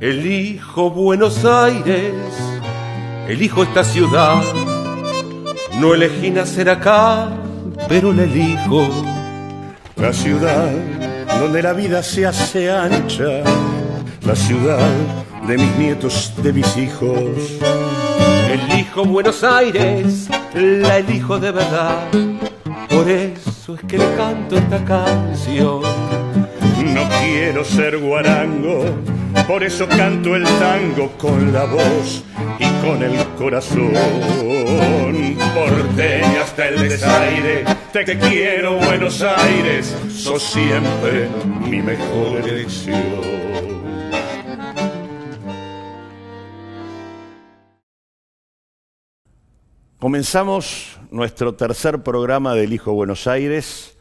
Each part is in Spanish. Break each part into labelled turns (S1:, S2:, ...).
S1: Elijo Buenos Aires, elijo esta ciudad. No elegí nacer acá, pero la elijo.
S2: La ciudad donde la vida se hace ancha, la ciudad de mis nietos, de mis hijos.
S1: Elijo Buenos Aires, la elijo de verdad. Por eso es que le canto esta canción.
S2: No quiero ser guarango, por eso canto el tango con la voz y con el corazón. Porteña hasta el desaire, te quiero Buenos Aires, sos siempre mi mejor elección. Comenzamos nuestro tercer programa de Elijo Buenos Aires,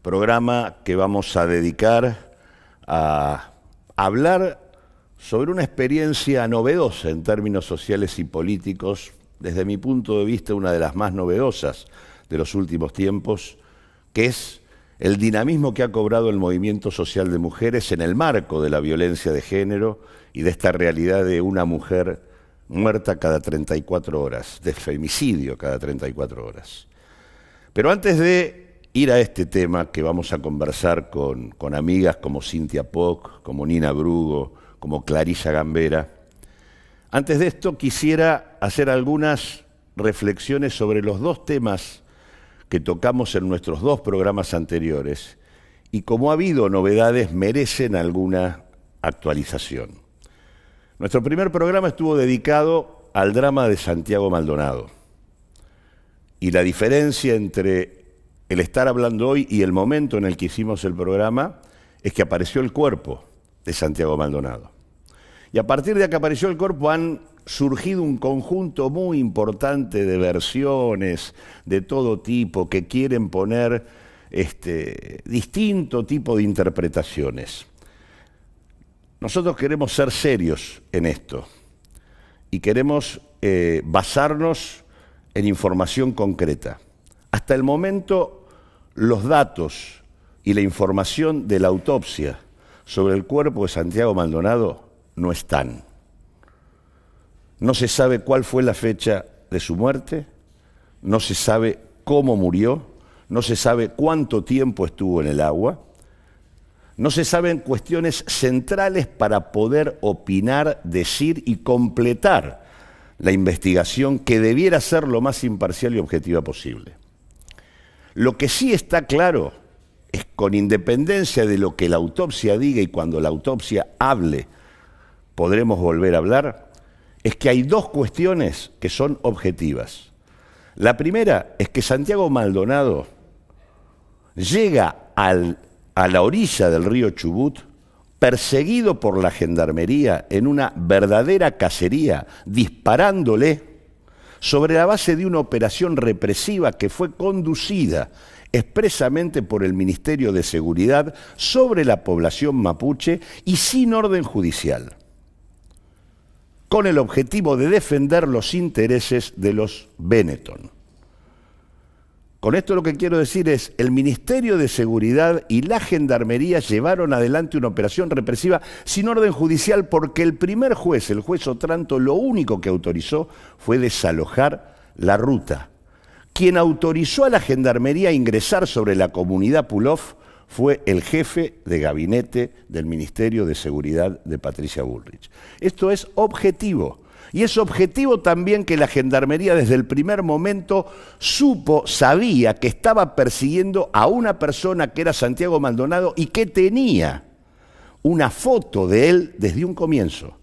S2: programa que vamos a dedicar a hablar sobre una experiencia novedosa en términos sociales y políticos, desde mi punto de vista una de las más novedosas de los últimos tiempos, que es el dinamismo que ha cobrado el movimiento social de mujeres en el marco de la violencia de género y de esta realidad de una mujer muerta cada 34 horas, de femicidio cada 34 horas. Pero antes de ir a este tema que vamos a conversar con amigas como Cintia Poc, como Nina Brugo, como Clarisa Gambera, antes de esto quisiera hacer algunas reflexiones sobre los dos temas que tocamos en nuestros dos programas anteriores y como ha habido novedades merecen alguna actualización. Nuestro primer programa estuvo dedicado al drama de Santiago Maldonado y la diferencia entre el estar hablando hoy y el momento en el que hicimos el programa es que apareció el cuerpo de Santiago Maldonado. Y a partir de que apareció el cuerpo han surgido un conjunto muy importante de versiones de todo tipo que quieren poner distinto tipo de interpretaciones. Nosotros queremos ser serios en esto y queremos basarnos en información concreta. Hasta el momento, los datos y la información de la autopsia sobre el cuerpo de Santiago Maldonado no están. No se sabe cuál fue la fecha de su muerte, no se sabe cómo murió, no se sabe cuánto tiempo estuvo en el agua. No se saben cuestiones centrales para poder opinar, decir y completar la investigación que debiera ser lo más imparcial y objetiva posible. Lo que sí está claro es, con independencia de lo que la autopsia diga y cuando la autopsia hable, podremos volver a hablar, es que hay dos cuestiones que son objetivas. La primera es que Santiago Maldonado llega a la orilla del río Chubut, perseguido por la gendarmería en una verdadera cacería, disparándole sobre la base de una operación represiva que fue conducida expresamente por el Ministerio de Seguridad sobre la población mapuche y sin orden judicial, con el objetivo de defender los intereses de los Benetton. Con esto lo que quiero decir es, el Ministerio de Seguridad y la Gendarmería llevaron adelante una operación represiva sin orden judicial porque el primer juez, el juez Otranto, lo único que autorizó fue desalojar la ruta. Quien autorizó a la Gendarmería a ingresar sobre la comunidad Pulov fue el jefe de gabinete del Ministerio de Seguridad de Patricia Bullrich. Esto es objetivo. Y es objetivo también que la Gendarmería desde el primer momento sabía que estaba persiguiendo a una persona que era Santiago Maldonado y que tenía una foto de él desde un comienzo.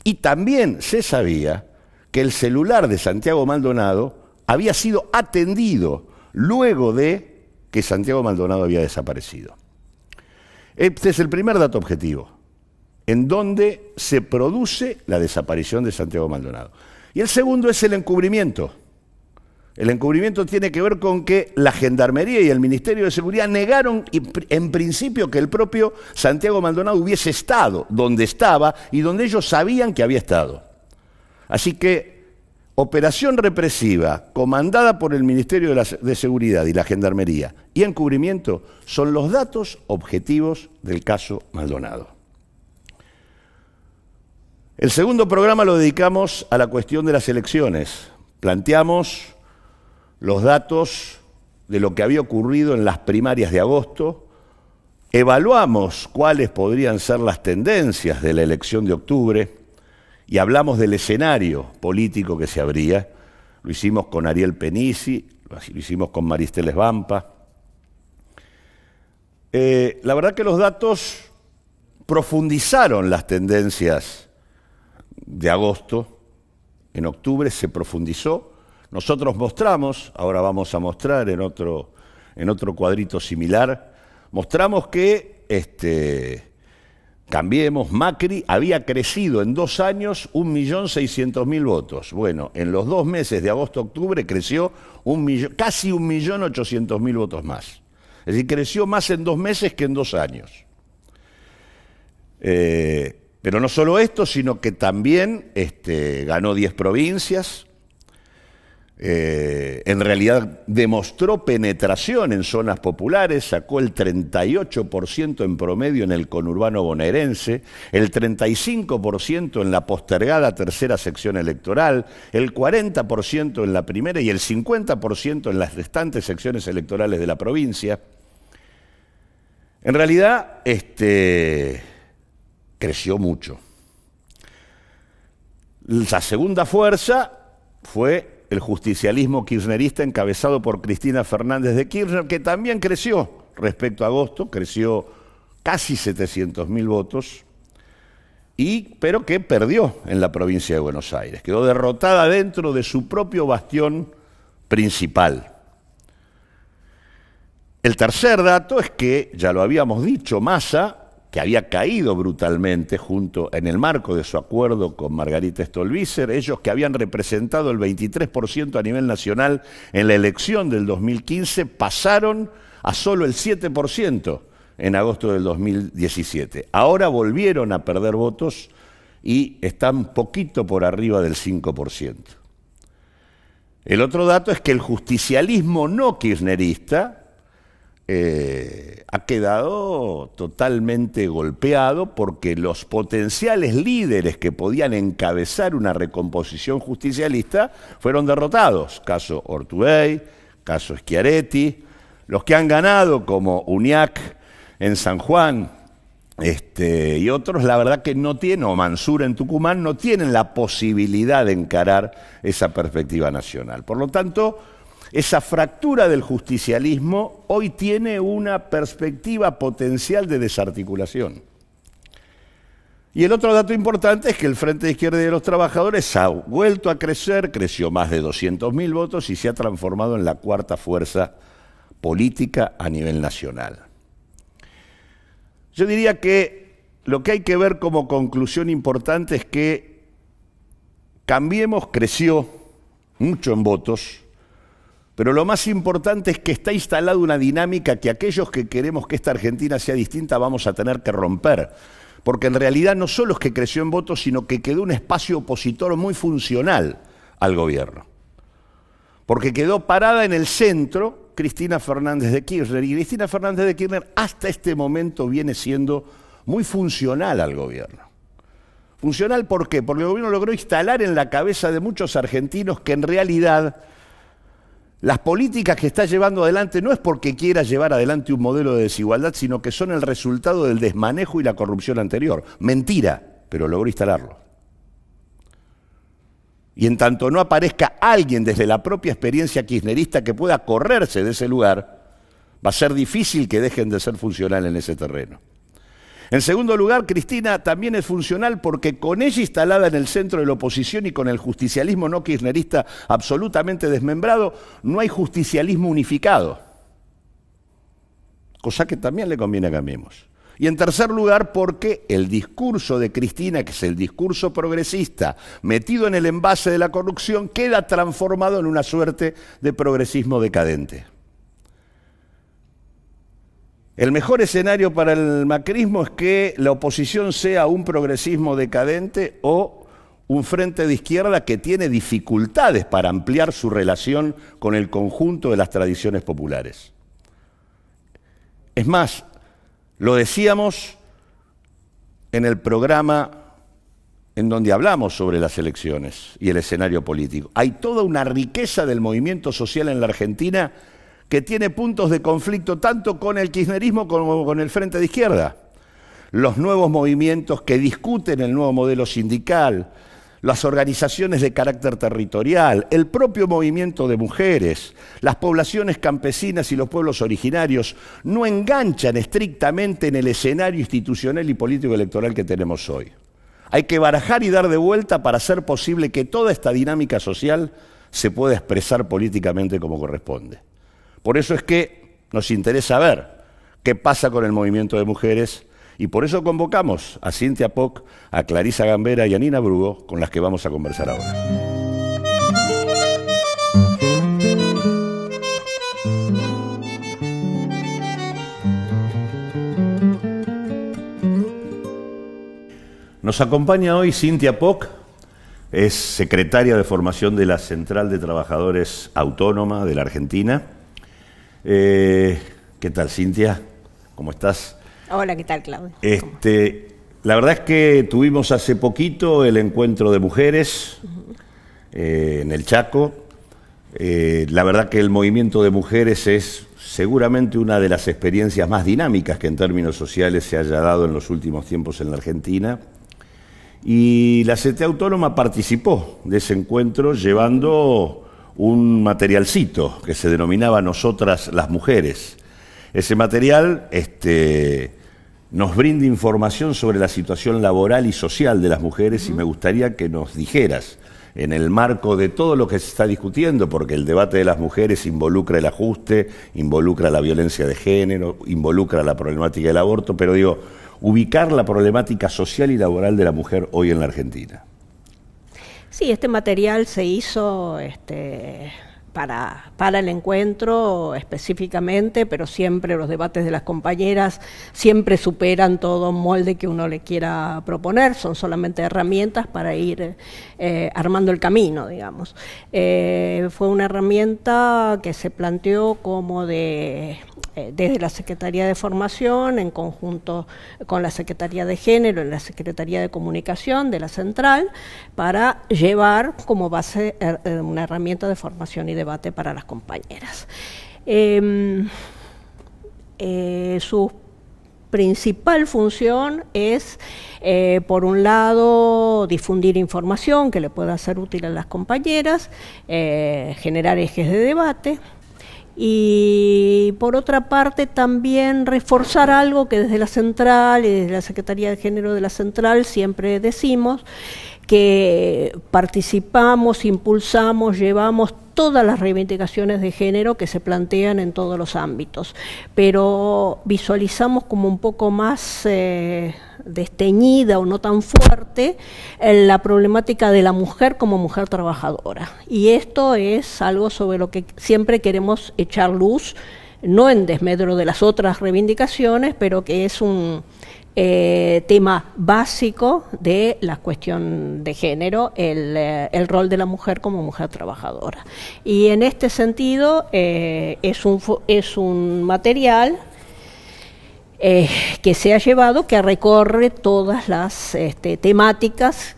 S2: Y también se sabía que el celular de Santiago Maldonado había sido atendido luego de que Santiago Maldonado había desaparecido. Este es el primer dato objetivo, en donde se produce la desaparición de Santiago Maldonado. Y el segundo es el encubrimiento. El encubrimiento tiene que ver con que la Gendarmería y el Ministerio de Seguridad negaron en principio que el propio Santiago Maldonado hubiese estado donde estaba y donde ellos sabían que había estado. Así que operación represiva comandada por el Ministerio de Seguridad y la Gendarmería y encubrimiento son los datos objetivos del caso Maldonado. El segundo programa lo dedicamos a la cuestión de las elecciones. Planteamos los datos de lo que había ocurrido en las primarias de agosto, evaluamos cuáles podrían ser las tendencias de la elección de octubre y hablamos del escenario político que se abría. Lo hicimos con Ariel Penici, lo hicimos con Maristel Svampa. La verdad que los datos profundizaron las tendencias de agosto. En octubre se profundizó. Nosotros mostramos, ahora vamos a mostrar en otro cuadrito similar, mostramos que Cambiemos, Macri había crecido en 2 años 1.600.000 votos. Bueno, en los 2 meses de agosto-octubre creció casi 1.800.000 votos más. Es decir, creció más en 2 meses que en 2 años. Pero no solo esto, sino que también ganó 10 provincias. En realidad demostró penetración en zonas populares, sacó el 38% en promedio en el conurbano bonaerense, el 35% en la postergada tercera sección electoral, el 40% en la primera y el 50% en las restantes secciones electorales de la provincia. En realidad, creció mucho. La segunda fuerza fue el justicialismo kirchnerista encabezado por Cristina Fernández de Kirchner, que también creció respecto a agosto, creció casi 700.000 votos, pero que perdió en la provincia de Buenos Aires, quedó derrotada dentro de su propio bastión principal. El tercer dato es que, ya lo habíamos dicho, Massa, que había caído brutalmente en el marco de su acuerdo con Margarita Stolbizer, ellos que habían representado el 23% a nivel nacional en la elección del 2015, pasaron a solo el 7% en agosto del 2017. Ahora volvieron a perder votos y están poquito por arriba del 5%. El otro dato es que el justicialismo no kirchnerista ha quedado totalmente golpeado porque los potenciales líderes que podían encabezar una recomposición justicialista fueron derrotados. Caso Ortubey, caso Schiaretti, los que han ganado como Uñac en San Juan y otros, la verdad que no tienen, o Mansur en Tucumán, no tienen la posibilidad de encarar esa perspectiva nacional. Por lo tanto, esa fractura del justicialismo hoy tiene una perspectiva potencial de desarticulación. Y el otro dato importante es que el Frente de Izquierda y de los Trabajadores ha vuelto a crecer, creció más de 200.000 votos y se ha transformado en la cuarta fuerza política a nivel nacional. Yo diría que lo que hay que ver como conclusión importante es que Cambiemos creció mucho en votos, pero lo más importante es que está instalada una dinámica que aquellos que queremos que esta Argentina sea distinta vamos a tener que romper. Porque en realidad no solo es que creció en votos, sino que quedó un espacio opositor muy funcional al gobierno. Porque quedó parada en el centro Cristina Fernández de Kirchner. Y Cristina Fernández de Kirchner hasta este momento viene siendo muy funcional al gobierno. ¿Funcional por qué? Porque el gobierno logró instalar en la cabeza de muchos argentinos que en realidad las políticas que está llevando adelante no es porque quiera llevar adelante un modelo de desigualdad, sino que son el resultado del desmanejo y la corrupción anterior. Mentira, pero logró instalarlo. Y en tanto no aparezca alguien desde la propia experiencia kirchnerista que pueda correrse de ese lugar, va a ser difícil que dejen de ser funcional en ese terreno. En segundo lugar, Cristina también es funcional porque con ella instalada en el centro de la oposición y con el justicialismo no kirchnerista absolutamente desmembrado, no hay justicialismo unificado, cosa que también le conviene a Cambiemos. Y en tercer lugar, porque el discurso de Cristina, que es el discurso progresista, metido en el envase de la corrupción, queda transformado en una suerte de progresismo decadente. El mejor escenario para el macrismo es que la oposición sea un progresismo decadente o un frente de izquierda que tiene dificultades para ampliar su relación con el conjunto de las tradiciones populares. Es más, lo decíamos en el programa en donde hablamos sobre las elecciones y el escenario político. Hay toda una riqueza del movimiento social en la Argentina que tiene puntos de conflicto tanto con el kirchnerismo como con el Frente de Izquierda. Los nuevos movimientos que discuten el nuevo modelo sindical, las organizaciones de carácter territorial, el propio movimiento de mujeres, las poblaciones campesinas y los pueblos originarios no enganchan estrictamente en el escenario institucional y político electoral que tenemos hoy. Hay que barajar y dar de vuelta para hacer posible que toda esta dinámica social se pueda expresar políticamente como corresponde. Por eso es que nos interesa ver qué pasa con el movimiento de mujeres y por eso convocamos a Cynthia Poc, a Clarisa Gambera y a Nina Brugo, con las que vamos a conversar ahora. Nos acompaña hoy Cynthia Poc, es secretaria de formación de la Central de Trabajadores Autónoma de la Argentina. ¿Qué tal, Cynthia? ¿Cómo estás?
S3: Hola, ¿qué tal, Claudia?
S2: La verdad es que tuvimos hace poquito el encuentro de mujeres en el Chaco. La verdad que el movimiento de mujeres es seguramente una de las experiencias más dinámicas que en términos sociales se haya dado en los últimos tiempos en la Argentina. Y la CTA Autónoma participó de ese encuentro llevando un materialcito que se denominaba Nosotras las Mujeres. Ese material nos brinda información sobre la situación laboral y social de las mujeres y me gustaría que nos dijeras, en el marco de todo lo que se está discutiendo, porque el debate de las mujeres involucra el ajuste, involucra la violencia de género, involucra la problemática del aborto, pero digo, ubicar la problemática social y laboral de la mujer hoy en la Argentina.
S3: Sí, este material se hizo para el encuentro específicamente, pero siempre los debates de las compañeras siempre superan todo molde que uno le quiera proponer, son solamente herramientas para ir armando el camino, digamos. Fue una herramienta que se planteó como desde la Secretaría de Formación, en conjunto con la Secretaría de Género y la Secretaría de Comunicación de la Central, para llevar como base una herramienta de formación y debate para las compañeras. Su principal función es, por un lado, difundir información que le pueda ser útil a las compañeras, generar ejes de debate, y por otra parte también reforzar algo que desde la Central y desde la Secretaría de Género de la Central siempre decimos, que participamos, impulsamos, llevamos todas las reivindicaciones de género que se plantean en todos los ámbitos, pero visualizamos como un poco más desteñida o no tan fuerte la problemática de la mujer como mujer trabajadora. Y esto es algo sobre lo que siempre queremos echar luz, no en desmedro de las otras reivindicaciones, pero que es un tema básico de la cuestión de género, el rol de la mujer como mujer trabajadora. Y en este sentido es un material que se ha llevado, que recorre todas las temáticas,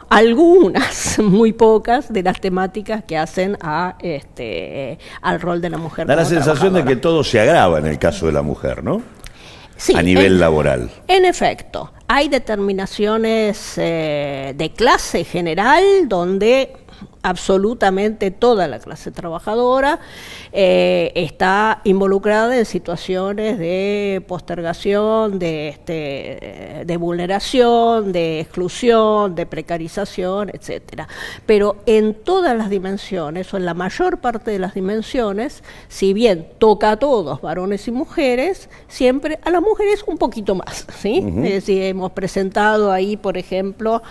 S3: algunas, muy pocas de las temáticas que hacen al rol de la mujer.
S2: Da la sensación de que todo se agrava en el caso de la mujer, ¿no?
S3: Sí,
S2: a nivel laboral.
S3: En efecto, hay determinaciones de clase general donde absolutamente toda la clase trabajadora está involucrada en situaciones de postergación, de vulneración, de exclusión, de precarización, etcétera. Pero en todas las dimensiones, o en la mayor parte de las dimensiones, si bien toca a todos, varones y mujeres, siempre a las mujeres un poquito más, ¿sí? Es decir, hemos presentado ahí, por ejemplo,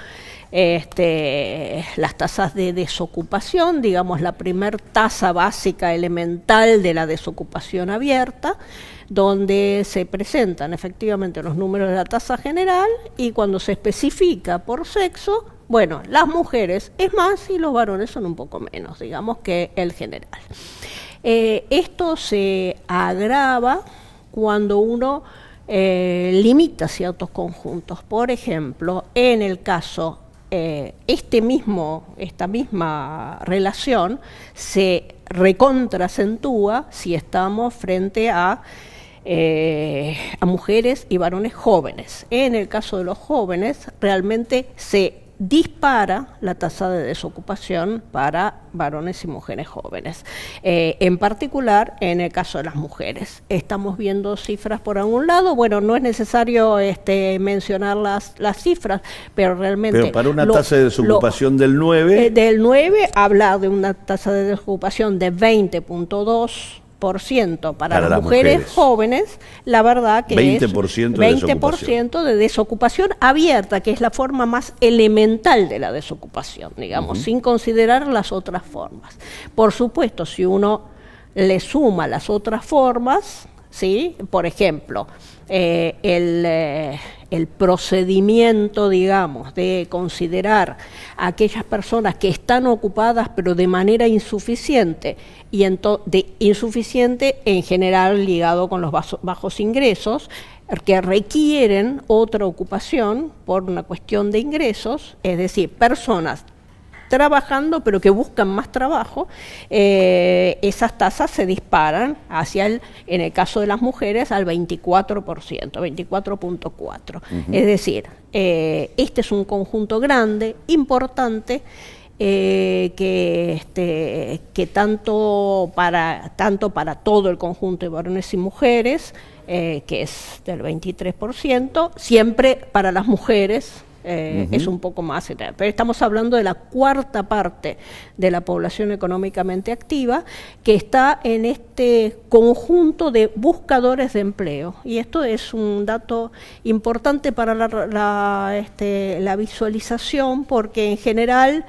S3: las tasas de desocupación, digamos la primer tasa básica elemental de la desocupación abierta, donde se presentan efectivamente los números de la tasa general y cuando se especifica por sexo, bueno, las mujeres es más y los varones son un poco menos, digamos, que el general. Esto se agrava cuando uno limita ciertos conjuntos. Por ejemplo, en el caso, esta misma relación se recontracentúa si estamos frente a mujeres y varones jóvenes. En el caso de los jóvenes, realmente se dispara la tasa de desocupación para varones y mujeres jóvenes. En particular, en el caso de las mujeres. Estamos viendo cifras por algún lado. Bueno, no es necesario mencionar las cifras, pero realmente...
S2: Pero para una tasa de desocupación del 9...
S3: del 9, hablar de una tasa de desocupación de 20.2%. Para las mujeres jóvenes, la verdad que
S2: 20%
S3: es 20% de desocupación abierta, que es la forma más elemental de la desocupación, digamos, sin considerar las otras formas. Por supuesto, si uno le suma las otras formas, ¿sí? Por ejemplo, el procedimiento, digamos, de considerar a aquellas personas que están ocupadas pero de manera insuficiente, y insuficiente en general ligado con los bajos ingresos, que requieren otra ocupación por una cuestión de ingresos, es decir, personas trabajando pero que buscan más trabajo, esas tasas se disparan hacia en el caso de las mujeres, al 24%, 24.4%. Es decir, este es un conjunto grande, importante, que tanto para todo el conjunto de varones y mujeres, que es del 23%, siempre para las mujeres es un poco más, pero estamos hablando de la cuarta parte de la población económicamente activa que está en este conjunto de buscadores de empleo, y esto es un dato importante para la visualización, porque en general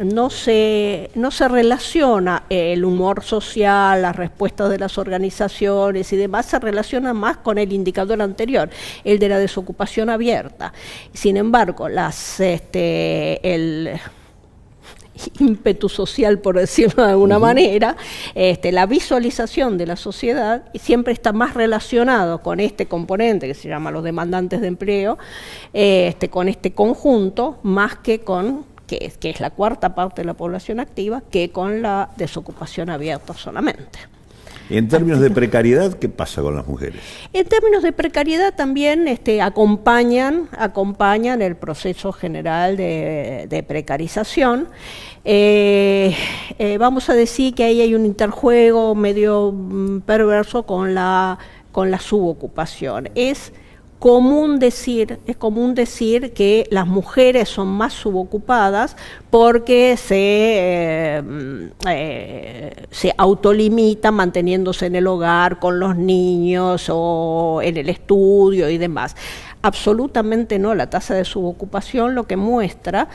S3: no se relaciona el humor social, las respuestas de las organizaciones y demás, se relaciona más con el indicador anterior, el de la desocupación abierta. Sin embargo, el ímpetu social, por decirlo de alguna manera, la visualización de la sociedad siempre está más relacionado con este componente que se llama los demandantes de empleo, con este conjunto, más que con que es la cuarta parte de la población activa, que con la desocupación abierta solamente.
S2: Y en términos de precariedad, ¿qué pasa con las mujeres?
S3: En términos de precariedad también acompañan el proceso general de precarización. Vamos a decir que ahí hay un interjuego medio perverso con la subocupación. Es común decir que las mujeres son más subocupadas porque se autolimitan manteniéndose en el hogar con los niños o en el estudio y demás. Absolutamente no, la tasa de subocupación lo que muestra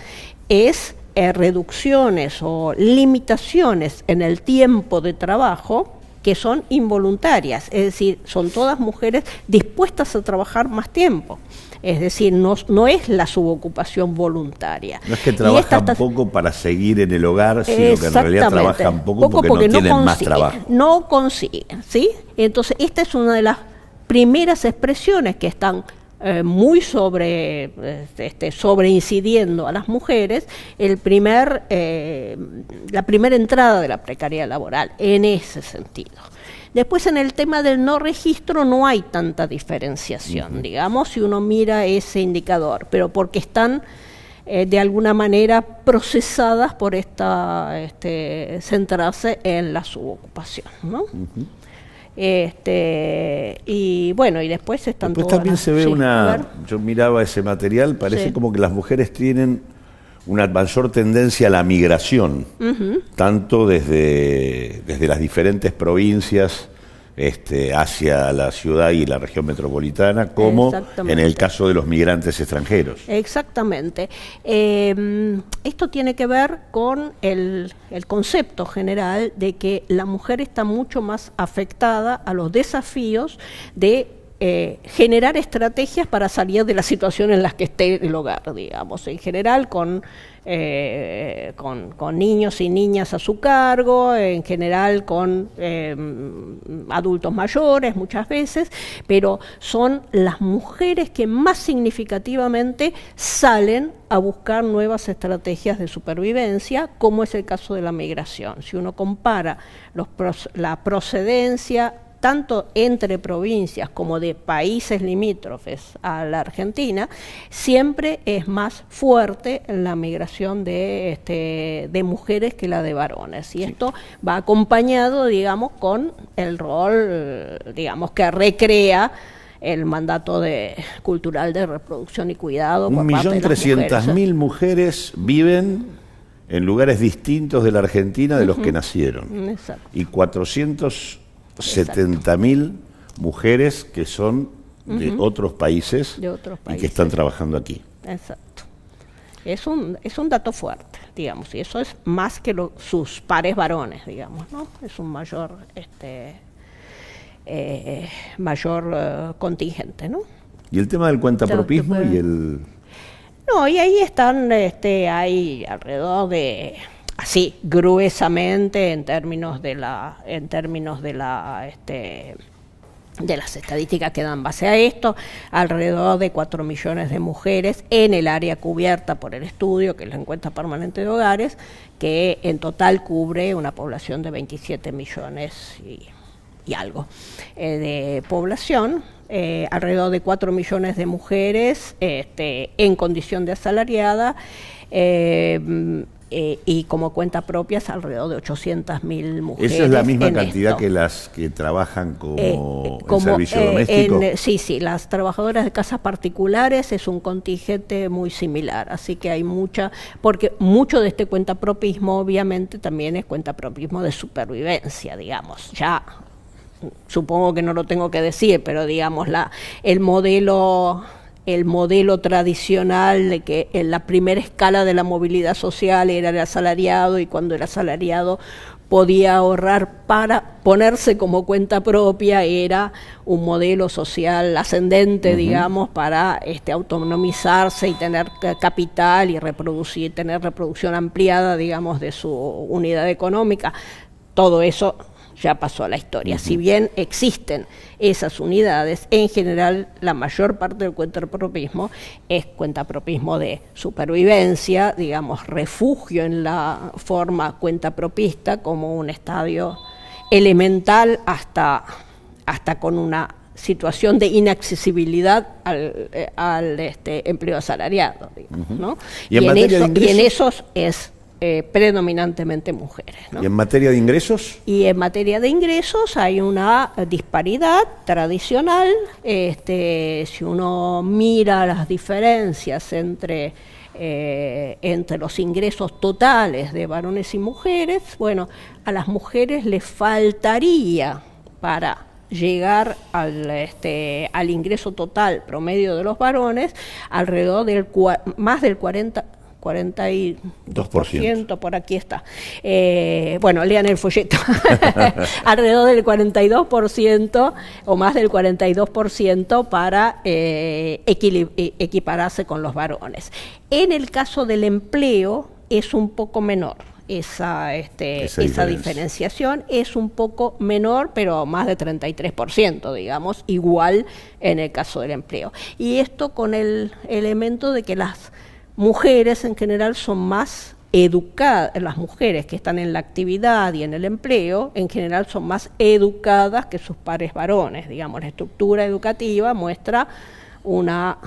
S3: es reducciones o limitaciones en el tiempo de trabajo que son involuntarias, es decir, son todas mujeres dispuestas a trabajar más tiempo. Es decir, no es la subocupación voluntaria.
S2: No es que trabajan poco para seguir en el hogar, sino que en realidad trabajan poco porque no tienen más trabajo.
S3: No consiguen, ¿sí? Entonces, esta es una de las primeras expresiones que están muy sobreincidiendo a las mujeres, la primera entrada de la precariedad laboral, en ese sentido. Después, en el tema del no registro no hay tanta diferenciación, digamos, si uno mira ese indicador, pero porque están de alguna manera procesadas por centrarse en la subocupación, ¿no? Y bueno, y después están
S2: todas también se ve yo miraba ese material, parece como que las mujeres tienen una mayor tendencia a la migración, tanto desde las diferentes provincias hacia la ciudad y la región metropolitana, como en el caso de los migrantes extranjeros.
S3: Exactamente. Esto tiene que ver con el concepto general de que la mujer está mucho más afectada a los desafíos de generar estrategias para salir de la situación en la que esté el hogar, digamos, en general con niños y niñas a su cargo, en general con adultos mayores muchas veces, pero son las mujeres que más significativamente salen a buscar nuevas estrategias de supervivencia, como es el caso de la migración. Si uno compara la procedencia tanto entre provincias como de países limítrofes a la Argentina, siempre es más fuerte la migración de mujeres que la de varones. Y esto va acompañado, digamos, con el rol, digamos, que recrea el mandato cultural de reproducción y cuidado.
S2: 1.300.000 mujeres viven en lugares distintos de la Argentina de los que nacieron.
S3: Exacto.
S2: Y 470.000 mujeres que son de otros países y que están trabajando aquí.
S3: Exacto. Es un dato fuerte, digamos, y eso es más que sus pares varones, digamos, ¿no? Es un mayor contingente, ¿no?
S2: Y el tema del cuentapropismo y el...
S3: No, y ahí están, hay alrededor de, así, gruesamente, en términos de las estadísticas que dan base a esto, alrededor de 4 millones de mujeres en el área cubierta por el estudio, que es la encuesta permanente de hogares, que en total cubre una población de 27 millones y algo de población. Alrededor de 4 millones de mujeres en condición de asalariada, y como cuenta propia es alrededor de 800.000 mujeres.
S2: ¿Esa es la misma cantidad que las que trabajan como en servicio doméstico?
S3: Sí, las trabajadoras de casas particulares es un contingente muy similar, así que hay porque mucho de este cuentapropismo obviamente también es cuentapropismo de supervivencia, digamos, ya... Supongo que no lo tengo que decir, pero digamos el modelo tradicional de que en la primera escala de la movilidad social era el asalariado, y cuando el asalariado podía ahorrar para ponerse como cuenta propia, era un modelo social ascendente, digamos, para autonomizarse y tener capital y tener reproducción ampliada, digamos, de su unidad económica. Todo eso ya pasó a la historia. Si bien existen esas unidades, en general la mayor parte del cuentapropismo es cuentapropismo de supervivencia, digamos, refugio en la forma cuentapropista como un estadio elemental hasta con una situación de inaccesibilidad al empleo asalariado, digamos, ¿no?
S2: ¿Y en
S3: esos es predominantemente mujeres, ¿no?
S2: ¿Y en materia de ingresos?
S3: Y en materia de ingresos hay una disparidad tradicional. Si uno mira las diferencias entre los ingresos totales de varones y mujeres, bueno, a las mujeres les faltaría para llegar al ingreso total promedio de los varones alrededor del más del 42%, por aquí está. Bueno, lean el folleto. Alrededor del 42% o más del 42% para equipararse con los varones. En el caso del empleo es un poco menor. Esa diferenciación es un poco menor, pero más de 33%, digamos, igual en el caso del empleo. Y esto con el elemento de que las mujeres en general son más educadas, las mujeres que están en la actividad y en el empleo, en general son más educadas que sus pares varones, digamos, la estructura educativa muestra una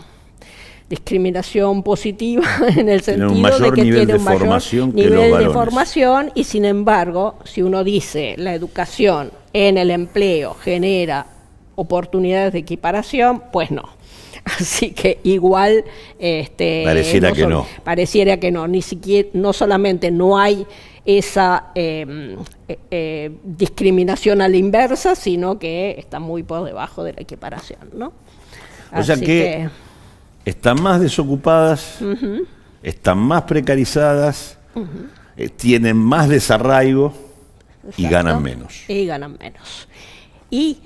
S3: discriminación positiva en el sentido de que tiene un mayor nivel de formación, y sin embargo, si uno dice la educación en el empleo genera oportunidades de equiparación, pues no. Así que igual pareciera que no, ni siquiera, no solamente no hay esa discriminación a la inversa, sino que está muy por debajo de la equiparación, ¿no?
S2: O sea que están más desocupadas, están más precarizadas, tienen más desarraigo. Exacto. Y ganan menos.
S3: Y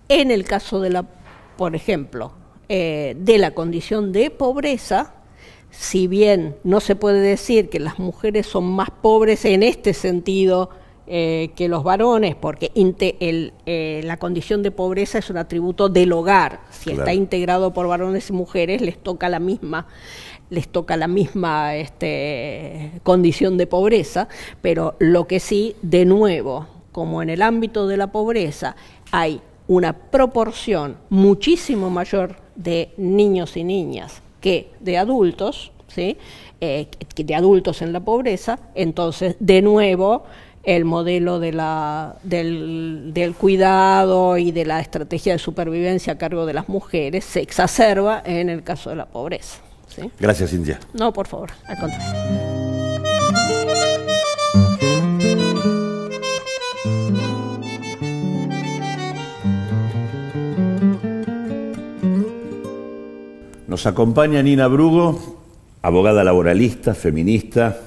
S3: en el caso de la por ejemplo, de la condición de pobreza, si bien no se puede decir que las mujeres son más pobres en este sentido que los varones, porque la condición de pobreza es un atributo del hogar. Si
S2: claro,
S3: está integrado por varones y mujeres, les toca la misma condición de pobreza, pero lo que sí, de nuevo, como en el ámbito de la pobreza, hay una proporción muchísimo mayor de niños y niñas que de adultos, ¿sí? De adultos en la pobreza, entonces, de nuevo, el modelo del cuidado y de la estrategia de supervivencia a cargo de las mujeres se exacerba en el caso de la pobreza, ¿sí?
S2: Gracias, Cintia.
S3: No, por favor, al contrario.
S2: Nos acompaña Nina Brugo, abogada laboralista, feminista,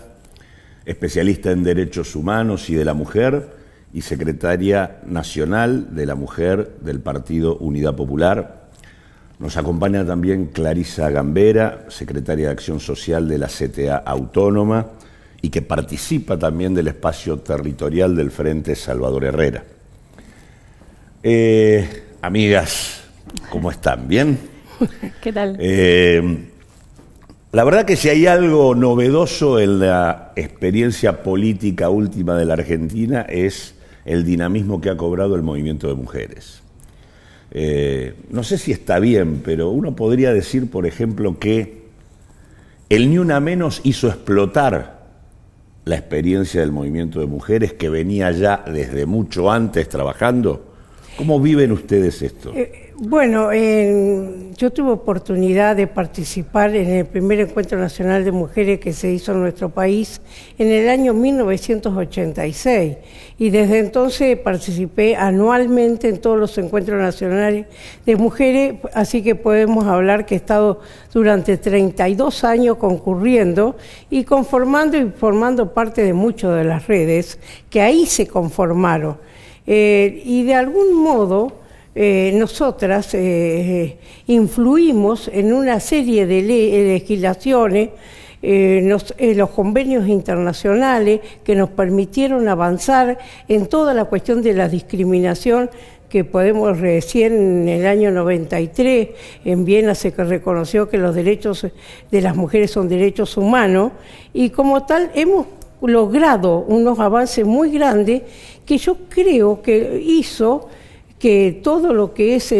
S2: especialista en derechos humanos y de la mujer y secretaria nacional de la mujer del Partido Unidad Popular. Nos acompaña también Clarisa Gambera, secretaria de Acción Social de la CTA Autónoma y que participa también del espacio territorial del Frente Salvador Herrera. Amigas, ¿cómo están? ¿Bien?
S4: ¿Qué tal?
S2: La verdad que si hay algo novedoso en la experiencia política última de la Argentina es el dinamismo que ha cobrado el movimiento de mujeres. No sé si está bien, pero uno podría decir, por ejemplo, que el Ni Una Menos hizo explotar la experiencia del movimiento de mujeres que venía ya desde mucho antes trabajando. ¿Cómo viven ustedes esto?
S5: Bueno, yo tuve oportunidad de participar en el primer Encuentro Nacional de Mujeres que se hizo en nuestro país en el año 1986 y desde entonces participé anualmente en todos los encuentros nacionales de mujeres, así que podemos hablar que he estado durante 32 años concurriendo y conformando y formando parte de muchas de las redes que ahí se conformaron. Y de algún modo nosotras influimos en una serie de legislaciones, los convenios internacionales que nos permitieron avanzar en toda la cuestión de la discriminación que podemos decir en el año 93, en Viena se reconoció que los derechos de las mujeres son derechos humanos y como tal hemos logrado unos avances muy grandes que yo creo que hizo que todo lo que es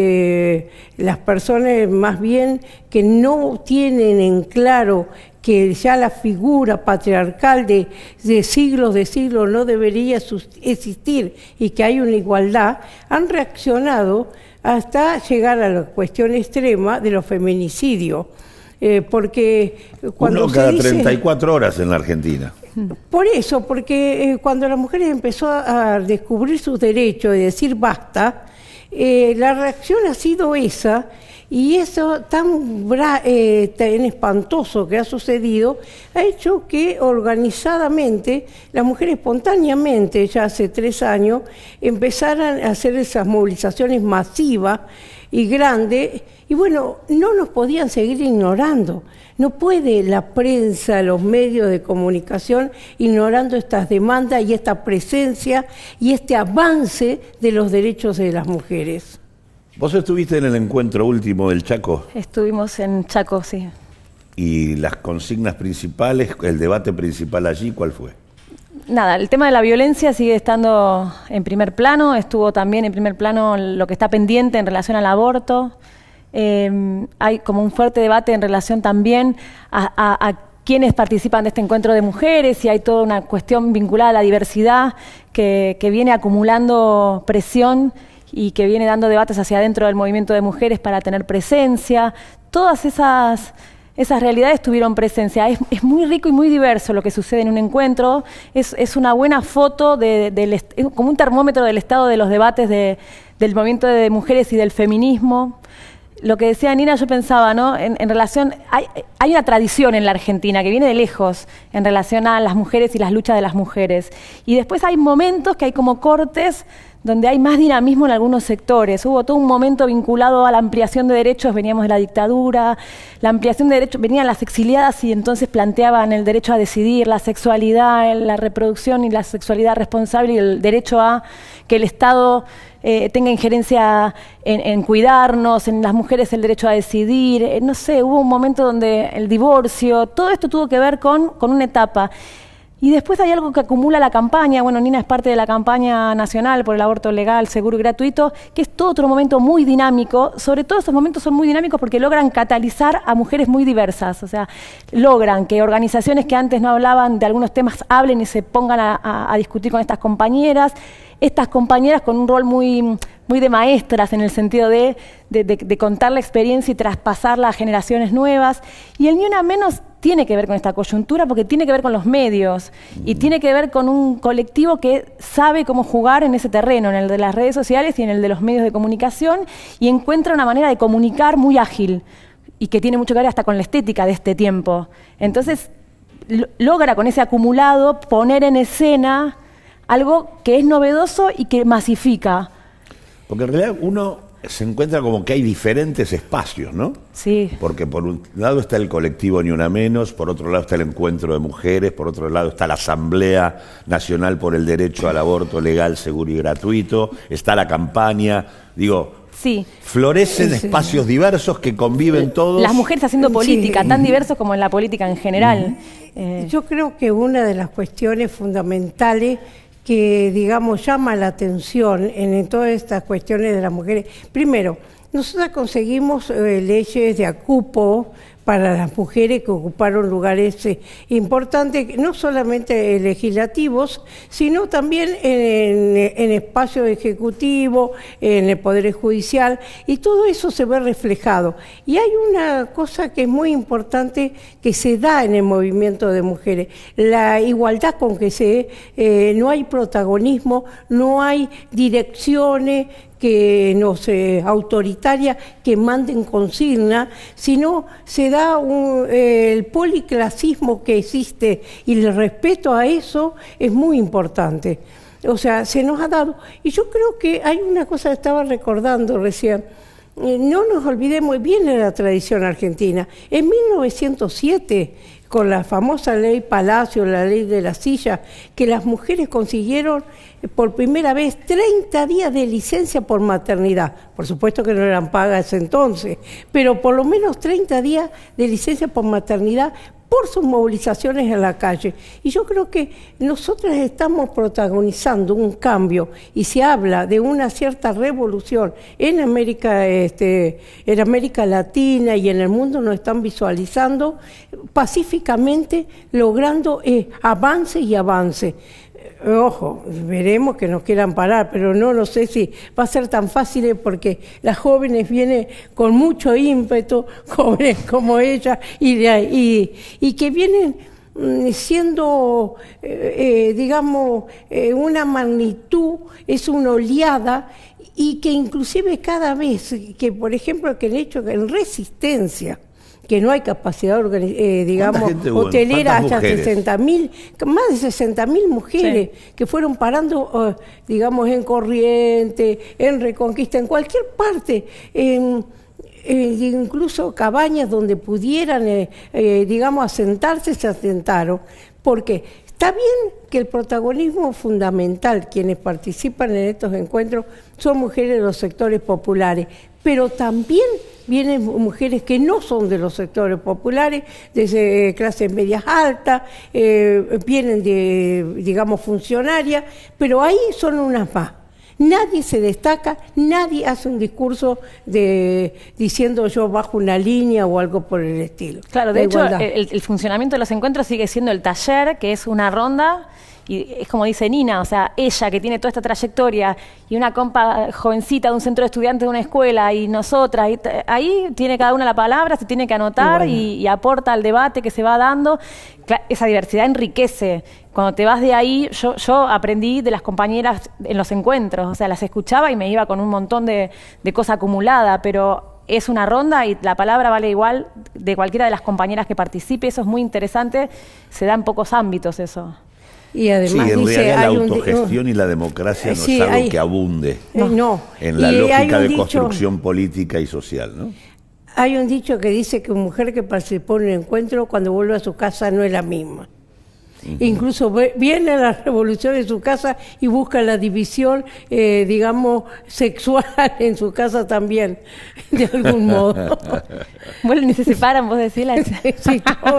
S5: las personas más bien que no tienen en claro que ya la figura patriarcal de siglos no debería existir y que hay una igualdad, han reaccionado hasta llegar a la cuestión extrema de los feminicidios. Porque cuando
S2: uno cada 34 horas en la Argentina.
S5: Por eso, porque cuando las mujeres empezó a descubrir sus derechos y decir basta, la reacción ha sido esa, y eso tan espantoso que ha sucedido ha hecho que organizadamente las mujeres espontáneamente, ya hace 3 años, empezaran a hacer esas movilizaciones masivas y grandes, y bueno, no nos podían seguir ignorando. No puede la prensa, los medios de comunicación ignorando estas demandas y esta presencia y este avance de los derechos de las mujeres.
S2: ¿Vos estuviste en el encuentro último del Chaco?
S4: Estuvimos en Chaco, sí.
S2: ¿Y las consignas principales, el debate principal allí, cuál fue?
S4: Nada, el tema de la violencia sigue estando en primer plano, estuvo también en primer plano lo que está pendiente en relación al aborto. Hay como un fuerte debate en relación también a quienes participan de este encuentro de mujeres y hay toda una cuestión vinculada a la diversidad que viene acumulando presión y que viene dando debates hacia adentro del movimiento de mujeres para tener presencia. Todas esas realidades tuvieron presencia. Es muy rico y muy diverso lo que sucede en un encuentro. Es una buena foto, como un termómetro del estado de los debates del movimiento de mujeres y del feminismo. Lo que decía Nina, yo pensaba, ¿no? En relación, hay una tradición en la Argentina que viene de lejos en relación a las mujeres y las luchas de las mujeres. Y después hay momentos que hay como cortes donde hay más dinamismo en algunos sectores. Hubo todo un momento vinculado a la ampliación de derechos, veníamos de la dictadura, la ampliación de derechos, venían las exiliadas y entonces planteaban el derecho a decidir, la sexualidad, la reproducción y la sexualidad responsable y el derecho a que el Estado tenga injerencia en cuidarnos, en las mujeres el derecho a decidir, no sé, hubo un momento donde el divorcio, todo esto tuvo que ver con una etapa. Y después hay algo que acumula la campaña, bueno, Nina es parte de la campaña nacional por el aborto legal, seguro y gratuito, que es todo otro momento muy dinámico. Sobre todo esos momentos son muy dinámicos porque logran catalizar a mujeres muy diversas, o sea, logran que organizaciones que antes no hablaban de algunos temas hablen y se pongan a discutir con estas compañeras con un rol muy de maestras en el sentido de contar la experiencia y traspasarla a generaciones nuevas. Y el Ni Una Menos tiene que ver con esta coyuntura porque tiene que ver con los medios y tiene que ver con un colectivo que sabe cómo jugar en ese terreno, en el de las redes sociales y en el de los medios de comunicación, y encuentra una manera de comunicar muy ágil y que tiene mucho que ver hasta con la estética de este tiempo. Entonces, logra con ese acumulado poner en escena algo que es novedoso y que masifica.
S2: Porque en realidad uno se encuentra como que hay diferentes espacios, ¿no?
S4: Sí.
S2: Porque por un lado está el colectivo Ni Una Menos, por otro lado está el encuentro de mujeres, por otro lado está la Asamblea Nacional por el Derecho al Aborto Legal, Seguro y Gratuito, está la campaña, digo,
S4: sí.
S2: Florecen espacios diversos que conviven todos.
S4: Las mujeres haciendo política, tan diversos como en la política en general.
S5: Yo creo que una de las cuestiones fundamentales que, digamos, llama la atención en todas estas cuestiones de las mujeres. Primero, nosotros conseguimos leyes de acupo para las mujeres que ocuparon lugares importantes, no solamente legislativos, sino también en espacios ejecutivos, en el Poder Judicial, y todo eso se ve reflejado. Y hay una cosa que es muy importante que se da en el movimiento de mujeres, la igualdad con que no hay protagonismo, no hay direcciones que autoritarias que manden consigna, sino se da el policlasismo que existe, y el respeto a eso es muy importante. O sea, se nos ha dado. Y yo creo que hay una cosa que estaba recordando recién. No nos olvidemos, viene la tradición argentina. En 1907, con la famosa ley Palacio, la ley de la silla, que las mujeres consiguieron por primera vez 30 días de licencia por maternidad. Por supuesto que no eran pagas entonces, pero por lo menos 30 días de licencia por maternidad por sus movilizaciones en la calle. Y yo creo que nosotras estamos protagonizando un cambio, y se habla de una cierta revolución en América Latina y en el mundo. Nos están visualizando pacíficamente, logrando avance y avance. Ojo, veremos que nos quieran parar, pero no sé si va a ser tan fácil, porque las jóvenes vienen con mucho ímpetu, jóvenes como ella, y que vienen siendo, digamos, una magnitud, es una oleada, y que inclusive cada vez que, por ejemplo, que el hecho en Resistencia, que no hay capacidad, digamos, hotelera, hasta 60.000, más de 60.000 mujeres, sí, que fueron parando, digamos, en Corrientes, en Reconquista, en cualquier parte, incluso cabañas donde pudieran, digamos, asentarse, se asentaron. Porque está bien que el protagonismo fundamental, quienes participan en estos encuentros, son mujeres de los sectores populares, pero también vienen mujeres que no son de los sectores populares, de clases medias altas, vienen de, digamos, funcionarias, pero ahí son unas más. Nadie se destaca, nadie hace un discurso diciendo yo bajo una línea o algo por el estilo.
S4: Claro, de hecho, el funcionamiento de los encuentros sigue siendo el taller, que es una ronda. Y es como dice Nina, o sea, ella que tiene toda esta trayectoria y una compa jovencita de un centro de estudiantes de una escuela y nosotras, ahí tiene cada una la palabra, se tiene que anotar y aporta al debate que se va dando. Esa diversidad enriquece. Cuando te vas de ahí, yo aprendí de las compañeras en los encuentros, o sea, las escuchaba y me iba con un montón de cosa acumulada, pero es una ronda y la palabra vale igual de cualquiera de las compañeras que participe. Eso es muy interesante, se da en pocos ámbitos eso.
S5: Y además
S2: sí, en
S5: dice,
S2: realidad la
S5: hay
S2: autogestión y la democracia no
S5: sí,
S2: es algo
S5: hay-
S2: que abunde
S5: no.
S2: en la
S5: Y hay
S2: lógica
S5: un
S2: de
S5: dicho-
S2: construcción política y social, ¿no?
S5: Hay un dicho que dice que una mujer que participó en un encuentro cuando vuelve a su casa no es la misma. Incluso viene a la revolución en su casa y busca la división, digamos, sexual en su casa también, de algún modo.
S4: Vuelven y se separan, vos decís.
S5: Sí, todo.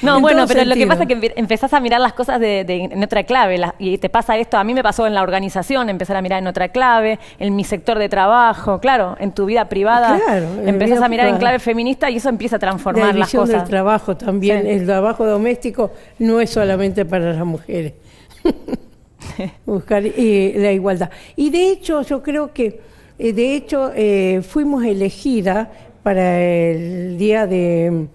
S4: No,
S5: En
S4: bueno,
S5: todo
S4: pero lo que
S5: sentido.
S4: pasa es que empezás a mirar las cosas en otra clave. Y te pasa esto, a mí me pasó en la organización, empezar a mirar en otra clave, en mi sector de trabajo, claro, en tu vida privada.
S5: Claro, en
S4: empezás
S5: vida
S4: a mirar en
S5: privada.
S4: clave feminista y eso empieza a
S5: La
S4: transformar las
S5: división del
S4: cosas.
S5: trabajo también,
S4: Sí.
S5: el trabajo doméstico no es solamente para las mujeres. Buscar la igualdad. Y de hecho, yo creo que, fuimos elegidas para el día de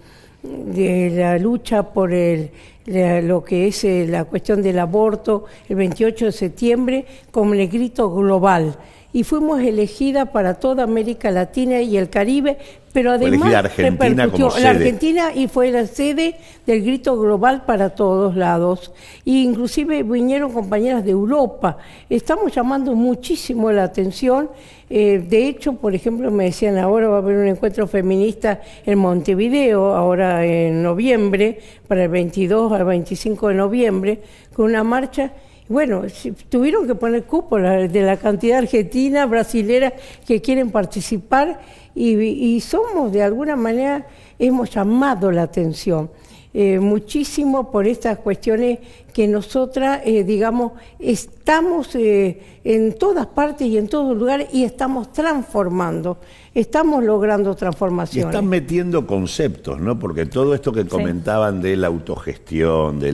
S5: la lucha por lo que es la cuestión del aborto, el 28 de septiembre, como el grito global. Y fuimos elegidas para toda América Latina y el Caribe, pero
S2: Fue
S5: además
S2: elegida Argentina como
S5: la
S2: sede.
S5: Argentina y fue la sede del grito global para todos lados. Y inclusive vinieron compañeras de Europa. Estamos llamando muchísimo la atención. De hecho, por ejemplo, me decían ahora va a haber un encuentro feminista en Montevideo, ahora en noviembre, para el 22 al 25 de noviembre, con una marcha. Bueno, tuvieron que poner cupo de la cantidad argentina, brasilera que quieren participar y somos, de alguna manera, hemos llamado la atención muchísimo por estas cuestiones que nosotras, digamos, estamos en todas partes y en todos lugares y estamos transformando, estamos logrando
S2: Y
S5: transformaciones.
S2: están metiendo conceptos, ¿no? Porque todo esto que comentaban de la autogestión, de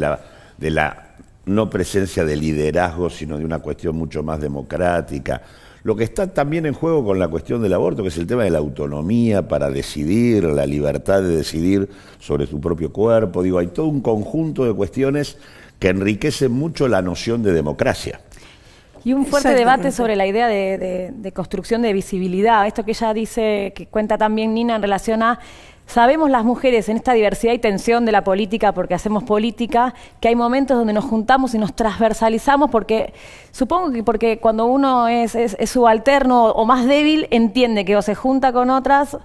S2: la no presencia de liderazgo, sino de una cuestión mucho más democrática. Lo que está también en juego con la cuestión del aborto, que es el tema de la autonomía para decidir, la libertad de decidir sobre su propio cuerpo. Digo, hay todo un conjunto de cuestiones que enriquecen mucho la noción de democracia.
S4: Y un fuerte
S5: Exactamente.
S4: debate sobre la idea de construcción de visibilidad. Esto que ella dice, que cuenta también Nina en relación a... Sabemos las mujeres en esta diversidad y tensión de la política, porque hacemos política, que hay momentos donde nos juntamos y nos transversalizamos, porque supongo que porque cuando uno es subalterno o más débil, entiende que o se junta con otras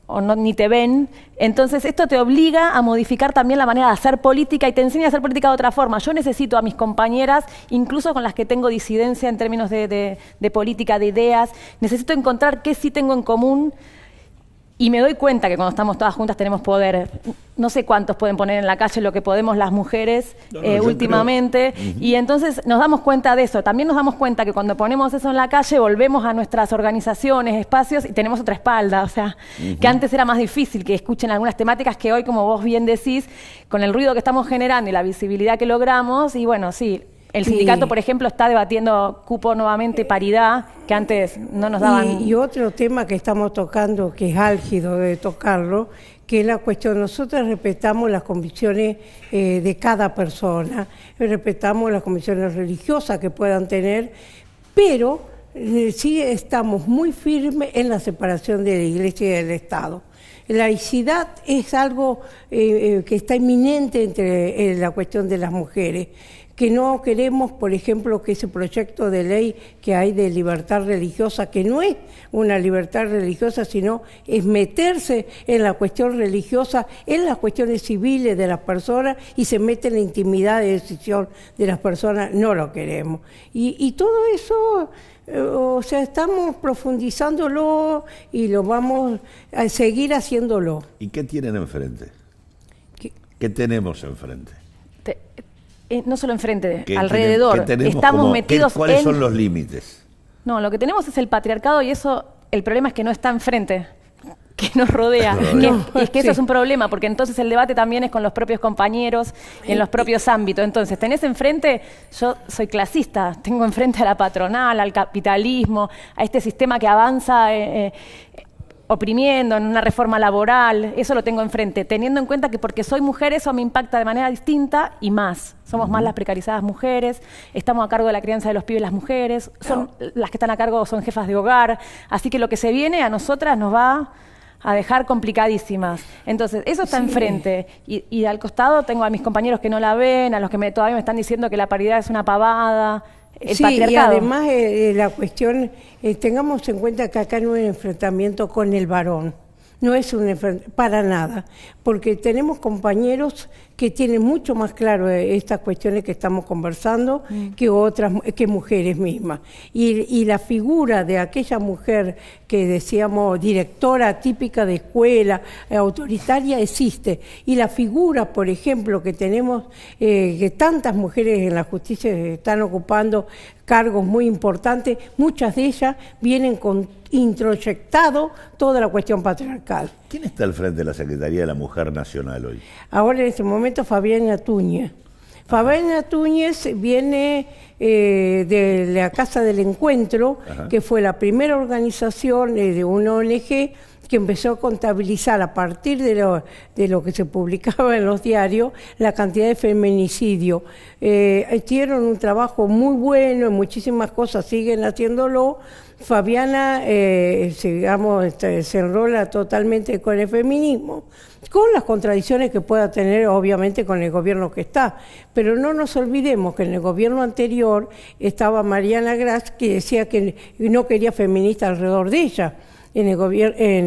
S4: o no, ni te ven. Entonces esto te obliga a modificar también la manera de hacer política y te enseña a hacer política de otra forma. Yo necesito a mis compañeras, incluso con las que tengo disidencia en términos de política, de ideas, necesito encontrar qué sí tengo en común. Y me doy cuenta que cuando estamos todas juntas tenemos poder. No sé cuántos pueden poner en la calle lo que podemos las mujeres
S2: yo
S4: últimamente. Y entonces nos damos cuenta de eso. También nos damos cuenta que cuando ponemos eso en la calle volvemos a nuestras organizaciones, espacios y tenemos otra espalda. O sea, que antes era más difícil que escuchen algunas temáticas que hoy, como vos bien decís, con el ruido que estamos generando y la visibilidad que logramos, y bueno, sí. El sindicato, por ejemplo, está debatiendo cupo nuevamente, paridad, que antes no nos daban...
S5: Y otro tema que estamos tocando, que es álgido de tocarlo, que es la cuestión, nosotros respetamos las convicciones de cada persona, respetamos las convicciones religiosas que puedan tener, pero sí estamos muy firmes en la separación de la Iglesia y del Estado. La laicidad es algo que está inminente entre la cuestión de las mujeres, que no queremos, por ejemplo, que ese proyecto de ley que hay de libertad religiosa, que no es una libertad religiosa, sino es meterse en la cuestión religiosa, en las cuestiones civiles de las personas y se mete en la intimidad de decisión de las personas, no lo queremos. Y todo eso... O sea, estamos profundizándolo y lo vamos a seguir haciéndolo.
S2: ¿Y qué tienen enfrente?
S5: ¿Qué?
S2: ¿Qué tenemos enfrente?
S4: No solo enfrente,
S2: ¿Qué
S4: alrededor.
S2: tenemos
S4: Estamos
S2: como-
S4: metidos
S2: ¿Cuáles
S4: en...
S2: son los límites?
S4: No, lo que tenemos es el patriarcado y eso, el problema es que no está enfrente, que nos rodea.
S2: Nos rodea.
S4: Y es que eso
S5: Sí.
S4: es un problema, porque entonces el debate también es con los propios compañeros, en los propios ámbitos. Entonces, tenés enfrente, yo soy clasista, tengo enfrente a la patronal, al capitalismo, a este sistema que avanza oprimiendo en una reforma laboral, eso lo tengo enfrente, teniendo en cuenta que porque soy mujer eso me impacta de manera distinta y más. Somos más las precarizadas mujeres, estamos a cargo de la crianza de los pibes las mujeres, son las que están a cargo son jefas de hogar, así que lo que se viene a nosotras nos va a dejar complicadísimas. Entonces, eso está enfrente. Y al costado tengo a mis compañeros que no la ven, a los que todavía me están diciendo que la paridad es una pavada. El patriarcado.
S5: Y además la cuestión, tengamos en cuenta que acá no hay enfrentamiento con el varón. No es un enfrentamiento para nada, porque tenemos compañeros que tienen mucho más claro estas cuestiones que estamos conversando que mujeres mismas. Y la figura de aquella mujer que decíamos directora típica de escuela, autoritaria, existe. Y la figura, por ejemplo, que tenemos, que tantas mujeres en la justicia están ocupando cargos muy importantes, muchas de ellas vienen con introyectado toda la cuestión patriarcal.
S2: ¿Quién está al frente de la Secretaría de la Mujer Nacional hoy?
S5: Ahora en este momento Fabiana Túñez. Fabiana Túñez viene de la Casa del Encuentro, que fue la primera organización de una ONG que empezó a contabilizar a partir de lo que se publicaba en los diarios la cantidad de feminicidio. Hicieron un trabajo muy bueno, en muchísimas cosas siguen haciéndolo. Fabiana, se enrola totalmente con el feminismo, con las contradicciones que pueda tener obviamente con el gobierno que está, pero no nos olvidemos que en el gobierno anterior estaba Mariana Gras, que decía que no quería feministas alrededor de ella, en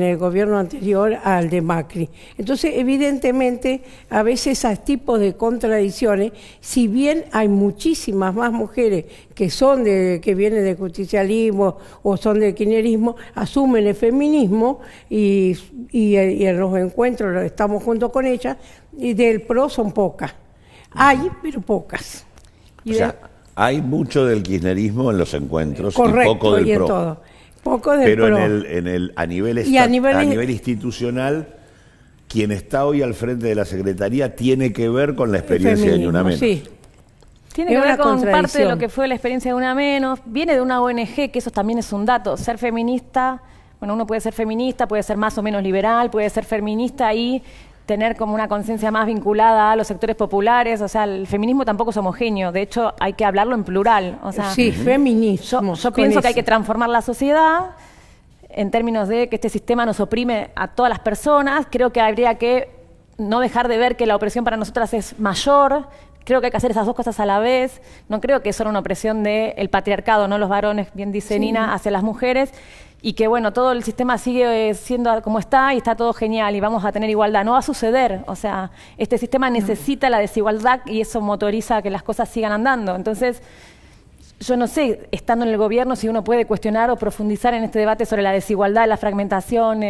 S5: el gobierno anterior al de Macri. Entonces, evidentemente, a veces esos tipos de contradicciones, si bien hay muchísimas más mujeres que vienen del justicialismo o son del kirchnerismo, asumen el feminismo y en los encuentros estamos junto con ellas, y del PRO son pocas. Hay, pero pocas.
S2: O sea, hay mucho del kirchnerismo en los encuentros.
S5: Correcto,
S2: y poco del
S5: y en
S2: PRO.
S5: todo. Poco del
S2: Pero
S5: PRO.
S2: a nivel institucional, quien está hoy al frente de la Secretaría tiene que ver con la experiencia de Ni Una Menos.
S5: Sí.
S4: Tiene que ver con parte de lo que fue la experiencia de Una Menos. Viene de una ONG, que eso también es un dato. Ser feminista, bueno, uno puede ser feminista, puede ser más o menos liberal, puede ser feminista y tener como una conciencia más vinculada a los sectores populares. O sea, el feminismo tampoco es homogéneo. De hecho, hay que hablarlo en plural. O sea,
S5: sí, feminismo.
S4: Yo pienso que hay que transformar la sociedad en términos de que este sistema nos oprime a todas las personas. Creo que habría que no dejar de ver que la opresión para nosotras es mayor. Creo que hay que hacer esas dos cosas a la vez. No creo que es solo una opresión del patriarcado, no los varones, bien dice Nina, hacia las mujeres. Y que, bueno, todo el sistema sigue siendo como está y está todo genial y vamos a tener igualdad. No va a suceder. O sea, este sistema necesita la desigualdad y eso motoriza que las cosas sigan andando. Entonces, yo no sé, estando en el gobierno, si uno puede cuestionar o profundizar en este debate sobre la desigualdad, la fragmentación.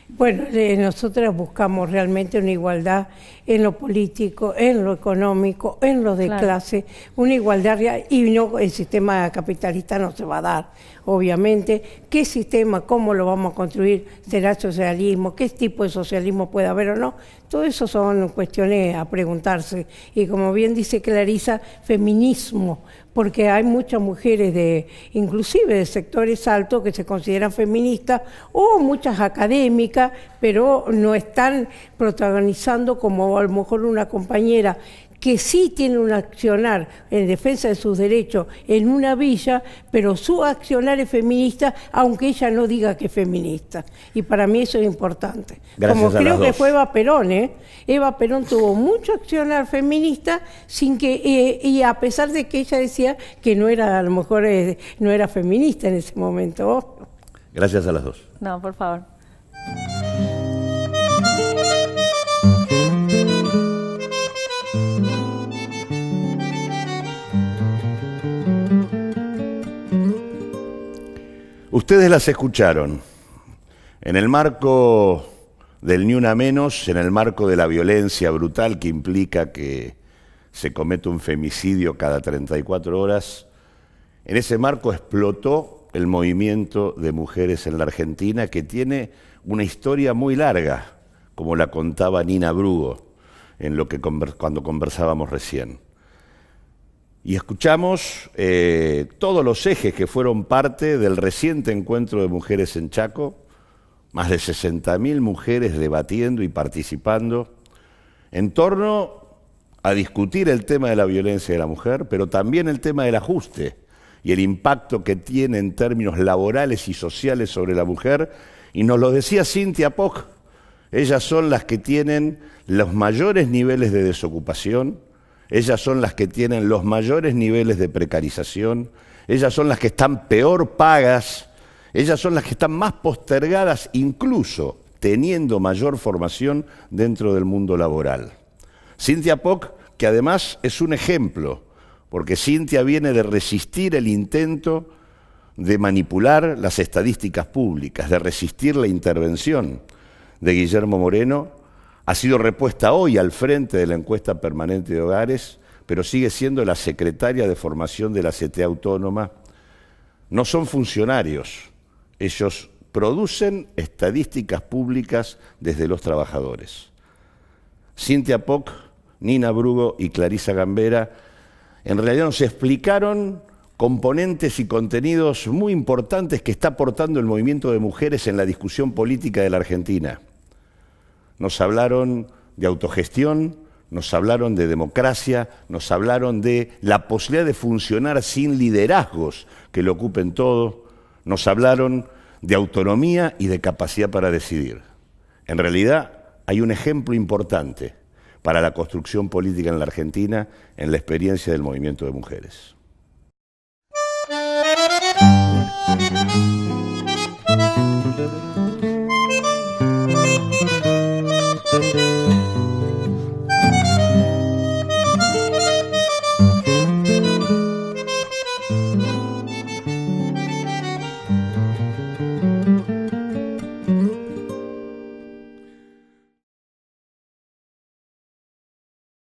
S5: Bueno, nosotras buscamos realmente una igualdad en lo político, en lo económico, en lo de clase, una igualdad real, y no, el sistema capitalista no se va a dar, obviamente. ¿Qué sistema, cómo lo vamos a construir? ¿Será socialismo? ¿Qué tipo de socialismo puede haber o no? Todo eso son cuestiones a preguntarse. Y como bien dice Clarisa, feminismo, porque hay muchas mujeres inclusive de sectores altos que se consideran feministas, o muchas académicas, pero no están protagonizando como a lo mejor una compañera que sí tiene un accionar en defensa de sus derechos en una villa, pero su accionar es feminista, aunque ella no diga que es feminista. Y para mí eso es importante.
S2: Gracias
S5: como
S2: a
S5: creo
S2: las
S5: que
S2: dos.
S5: fue Eva Perón, Eva Perón tuvo mucho accionar feminista sin que y a pesar de que ella decía que no era, a lo mejor no era feminista en ese momento.
S2: Gracias a las dos.
S4: No, por favor.
S2: Ustedes las escucharon. En el marco del Ni Una Menos, en el marco de la violencia brutal que implica que se comete un femicidio cada 34 horas, en ese marco explotó el movimiento de mujeres en la Argentina, que tiene una historia muy larga, como la contaba Nina Brugo en lo que cuando conversábamos recién. Y escuchamos todos los ejes que fueron parte del reciente encuentro de mujeres en Chaco, más de 60.000 mujeres debatiendo y participando en torno a discutir el tema de la violencia de la mujer, pero también el tema del ajuste y el impacto que tiene en términos laborales y sociales sobre la mujer, Y nos lo decía Cynthia Poc, ellas son las que tienen los mayores niveles de desocupación, ellas son las que tienen los mayores niveles de precarización, ellas son las que están peor pagas, ellas son las que están más postergadas, incluso teniendo mayor formación dentro del mundo laboral. Cynthia Poc, que además es un ejemplo, porque Cynthia viene de resistir el intento de manipular las estadísticas públicas, de resistir la intervención de Guillermo Moreno, ha sido repuesta hoy al frente de la encuesta permanente de hogares, pero sigue siendo la secretaria de formación de la CTA Autónoma. No son funcionarios, ellos producen estadísticas públicas desde los trabajadores. Cynthia Poc, Nina Brugo y Clarisa Gambera en realidad nos explicaron componentes y contenidos muy importantes que está aportando el movimiento de mujeres en la discusión política de la Argentina. Nos hablaron de autogestión, nos hablaron de democracia, nos hablaron de la posibilidad de funcionar sin liderazgos que lo ocupen todo, nos hablaron de autonomía y de capacidad para decidir. En realidad hay un ejemplo importante para la construcción política en la Argentina en la experiencia del movimiento de mujeres.